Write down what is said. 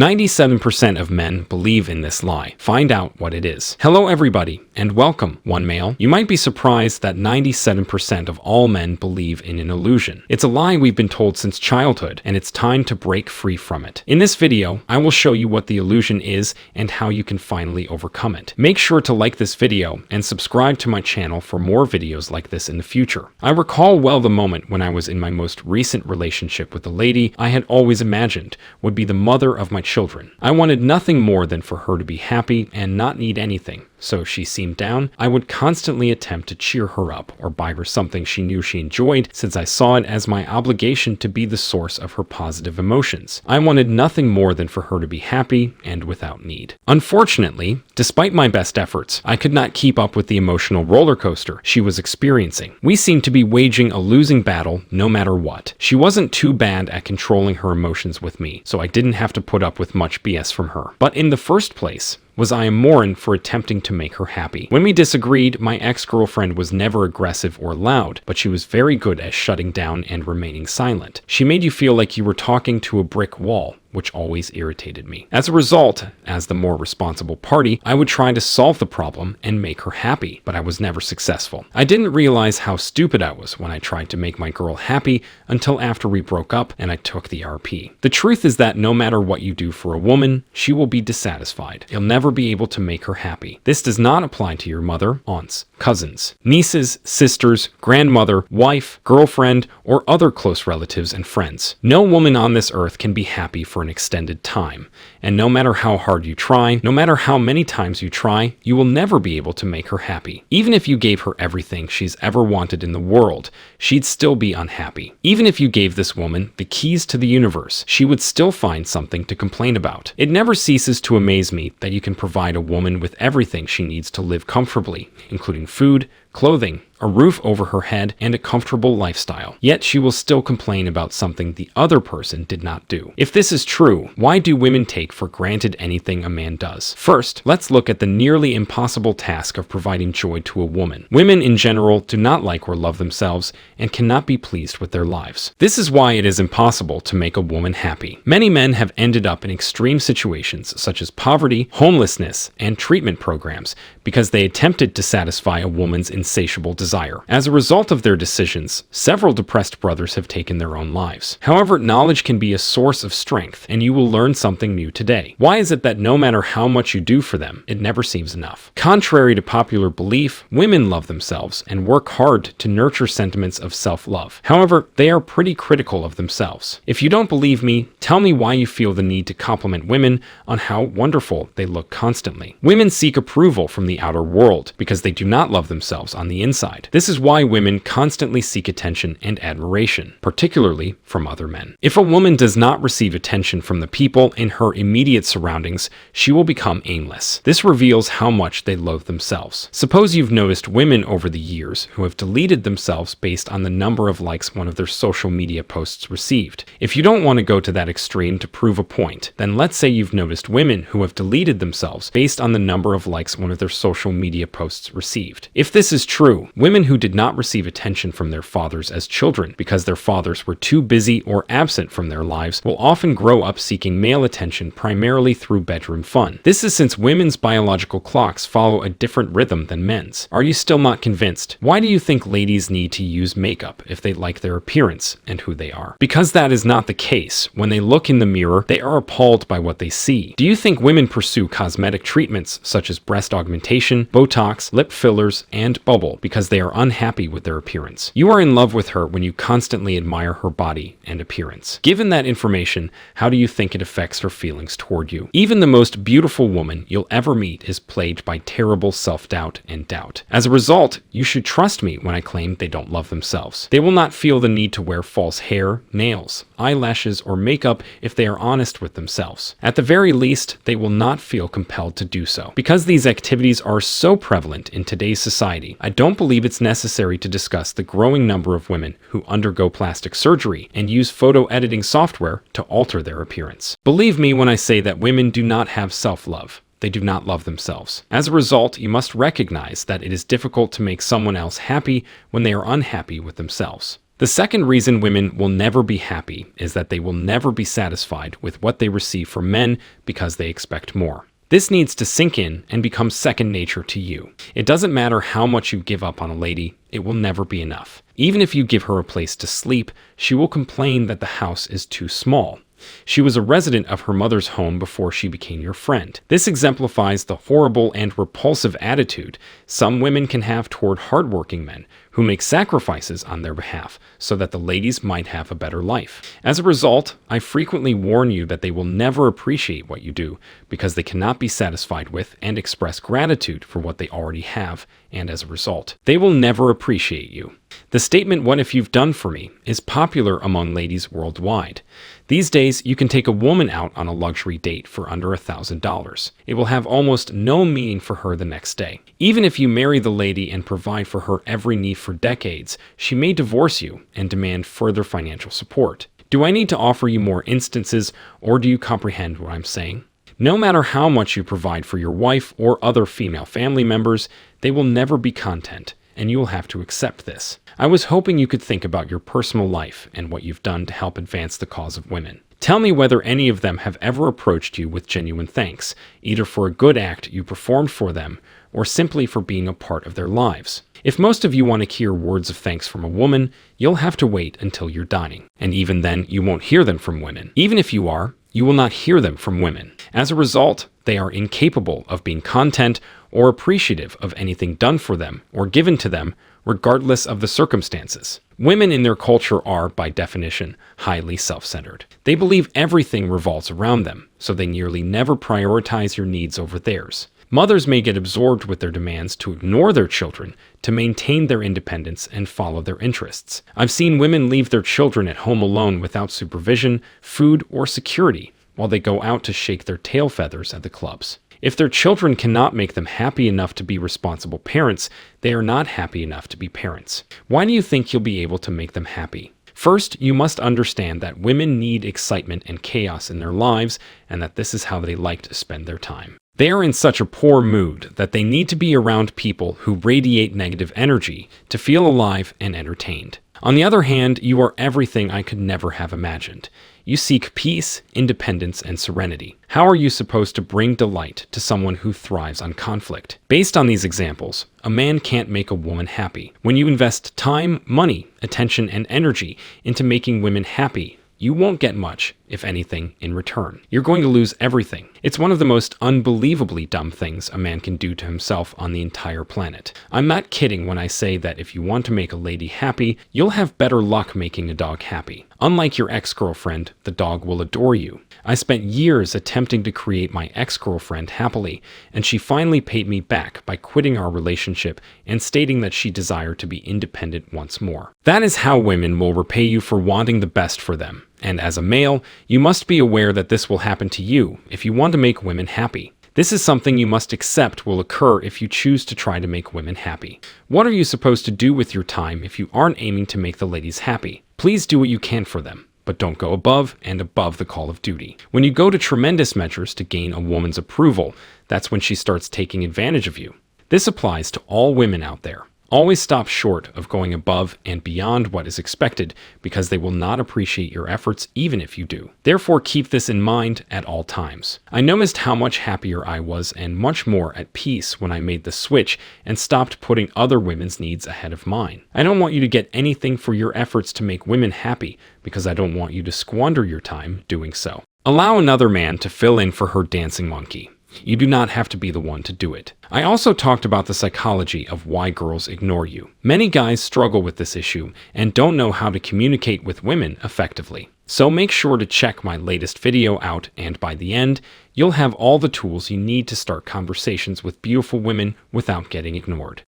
97% of men believe in this lie. Find out what it is. Hello everybody, and welcome, One Male. You might be surprised that 97% of all men believe in an illusion. It's a lie we've been told since childhood, and it's time to break free from it. In this video, I will show you what the illusion is and how you can finally overcome it. Make sure to like this video and subscribe to my channel for more videos like this in the future. I recall well the moment when I was in my most recent relationship with a lady I had always imagined would be the mother of my children. I wanted nothing more than for her to be happy and not need anything. So if she seemed down, I would constantly attempt to cheer her up or buy her something she knew she enjoyed, since I saw it as my obligation to be the source of her positive emotions. I wanted nothing more than for her to be happy and without need. Unfortunately, despite my best efforts, I could not keep up with the emotional roller coaster she was experiencing. We seemed to be waging a losing battle no matter what. She wasn't too bad at controlling her emotions with me, so I didn't have to put up with much BS from her. But in the first place, was I a moron for attempting to make her happy. When we disagreed, my ex-girlfriend was never aggressive or loud, but she was very good at shutting down and remaining silent. She made you feel like you were talking to a brick wall, which always irritated me. As a result, as the more responsible party, I would try to solve the problem and make her happy, but I was never successful. I didn't realize how stupid I was when I tried to make my girl happy until after we broke up and I took the RP. The truth is that no matter what you do for a woman, she will be dissatisfied. You'll never be able to make her happy. This does not apply to your mother, aunts, cousins, nieces, sisters, grandmother, wife, girlfriend, or other close relatives and friends. No woman on this earth can be happy for an extended time, and no matter how hard you try, no matter how many times you try, you will never be able to make her happy. Even if you gave her everything she's ever wanted in the world, she'd still be unhappy. Even if you gave this woman the keys to the universe, she would still find something to complain about. It never ceases to amaze me that you can provide a woman with everything she needs to live comfortably, including food, clothing, a roof over her head, and a comfortable lifestyle. Yet she will still complain about something the other person did not do. If this is true, why do women take for granted anything a man does? First, let's look at the nearly impossible task of providing joy to a woman. Women in general do not like or love themselves and cannot be pleased with their lives. This is why it is impossible to make a woman happy. Many men have ended up in extreme situations such as poverty, homelessness, and treatment programs because they attempted to satisfy a woman's insatiable desire. As a result of their decisions, several depressed brothers have taken their own lives. However, knowledge can be a source of strength, and you will learn something new today. Why is it that no matter how much you do for them, it never seems enough? Contrary to popular belief, women love themselves and work hard to nurture sentiments of self-love. However, they are pretty critical of themselves. If you don't believe me, tell me why you feel the need to compliment women on how wonderful they look constantly. Women seek approval from the outer world because they do not love themselves on the inside. This is why women constantly seek attention and admiration, particularly from other men. If a woman does not receive attention from the people in her immediate surroundings, she will become aimless. This reveals how much they loathe themselves. Suppose you've noticed women over the years who have deleted themselves based on the number of likes one of their social media posts received. If you don't want to go to that extreme to prove a point, then let's say you've noticed women who have deleted themselves based on the number of likes one of their social media posts received. If this is true, women who did not receive attention from their fathers as children because their fathers were too busy or absent from their lives will often grow up seeking male attention primarily through bedroom fun. This is since women's biological clocks follow a different rhythm than men's. Are you still not convinced? Why do you think ladies need to use makeup if they like their appearance and who they are? Because that is not the case. When they look in the mirror, they are appalled by what they see. Do you think women pursue cosmetic treatments such as breast augmentation, Botox, lip fillers, and bubble because they are unhappy with their appearance? You are in love with her when you constantly admire her body and appearance. Given that information, how do you think it affects her feelings toward you? Even the most beautiful woman you'll ever meet is plagued by terrible self-doubt and doubt. As a result, you should trust me when I claim they don't love themselves. They will not feel the need to wear false hair, nails, eyelashes, or makeup if they are honest with themselves. At the very least, they will not feel compelled to do so. Because these activities are so prevalent in today's society, I don't believe it's necessary to discuss the growing number of women who undergo plastic surgery and use photo editing software to alter their appearance. Believe me when I say that women do not have self-love. They do not love themselves. As a result, you must recognize that it is difficult to make someone else happy when they are unhappy with themselves. The second reason women will never be happy is that they will never be satisfied with what they receive from men because they expect more. This needs to sink in and become second nature to you. It doesn't matter how much you give up on a lady, it will never be enough. Even if you give her a place to sleep, she will complain that the house is too small. She was a resident of her mother's home before she became your friend. This exemplifies the horrible and repulsive attitude some women can have toward hardworking men who make sacrifices on their behalf so that the ladies might have a better life. As a result, I frequently warn you that they will never appreciate what you do because they cannot be satisfied with and express gratitude for what they already have, and as a result, they will never appreciate you. The statement, "What if you've done for me?" is popular among ladies worldwide. These days, you can take a woman out on a luxury date for under $1,000. It will have almost no meaning for her the next day. Even if you marry the lady and provide for her every need for decades, she may divorce you and demand further financial support. Do I need to offer you more instances, or do you comprehend what I'm saying? No matter how much you provide for your wife or other female family members, they will never be content, and you will have to accept this. I was hoping you could think about your personal life and what you've done to help advance the cause of women. Tell me whether any of them have ever approached you with genuine thanks, either for a good act you performed for them or simply for being a part of their lives. If most of you want to hear words of thanks from a woman, you'll have to wait until you're dying. And even then, you won't hear them from women. Even if you are, you will not hear them from women. As a result, they are incapable of being content or appreciative of anything done for them or given to them, regardless of the circumstances. Women in their culture are, by definition, highly self-centered. They believe everything revolves around them, so they nearly never prioritize your needs over theirs. Mothers may get absorbed with their demands to ignore their children to maintain their independence and follow their interests. I've seen women leave their children at home alone without supervision, food, or security while they go out to shake their tail feathers at the clubs. If their children cannot make them happy enough to be responsible parents, they are not happy enough to be parents. Why do you think you'll be able to make them happy? First, you must understand that women need excitement and chaos in their lives, and that this is how they like to spend their time. They are in such a poor mood that they need to be around people who radiate negative energy to feel alive and entertained. On the other hand, you are everything I could never have imagined. You seek peace, independence, and serenity. How are you supposed to bring delight to someone who thrives on conflict? Based on these examples, a man can't make a woman happy. When you invest time, money, attention, and energy into making women happy, you won't get much, if anything, in return. You're going to lose everything. It's one of the most unbelievably dumb things a man can do to himself on the entire planet. I'm not kidding when I say that if you want to make a lady happy, you'll have better luck making a dog happy. Unlike your ex-girlfriend, the dog will adore you. I spent years attempting to create my ex-girlfriend happily, and she finally paid me back by quitting our relationship and stating that she desired to be independent once more. That is how women will repay you for wanting the best for them. And as a male, you must be aware that this will happen to you if you want to make women happy. This is something you must accept will occur if you choose to try to make women happy. What are you supposed to do with your time if you aren't aiming to make the ladies happy? Please do what you can for them, but don't go above and above the call of duty. When you go to tremendous measures to gain a woman's approval, that's when she starts taking advantage of you. This applies to all women out there. Always stop short of going above and beyond what is expected because they will not appreciate your efforts even if you do. Therefore, keep this in mind at all times. I noticed how much happier I was and much more at peace when I made the switch and stopped putting other women's needs ahead of mine. I don't want you to get anything for your efforts to make women happy because I don't want you to squander your time doing so. Allow another man to fill in for her dancing monkey. You do not have to be the one to do it. I also talked about the psychology of why girls ignore you. Many guys struggle with this issue and don't know how to communicate with women effectively. So make sure to check my latest video out, and by the end, you'll have all the tools you need to start conversations with beautiful women without getting ignored.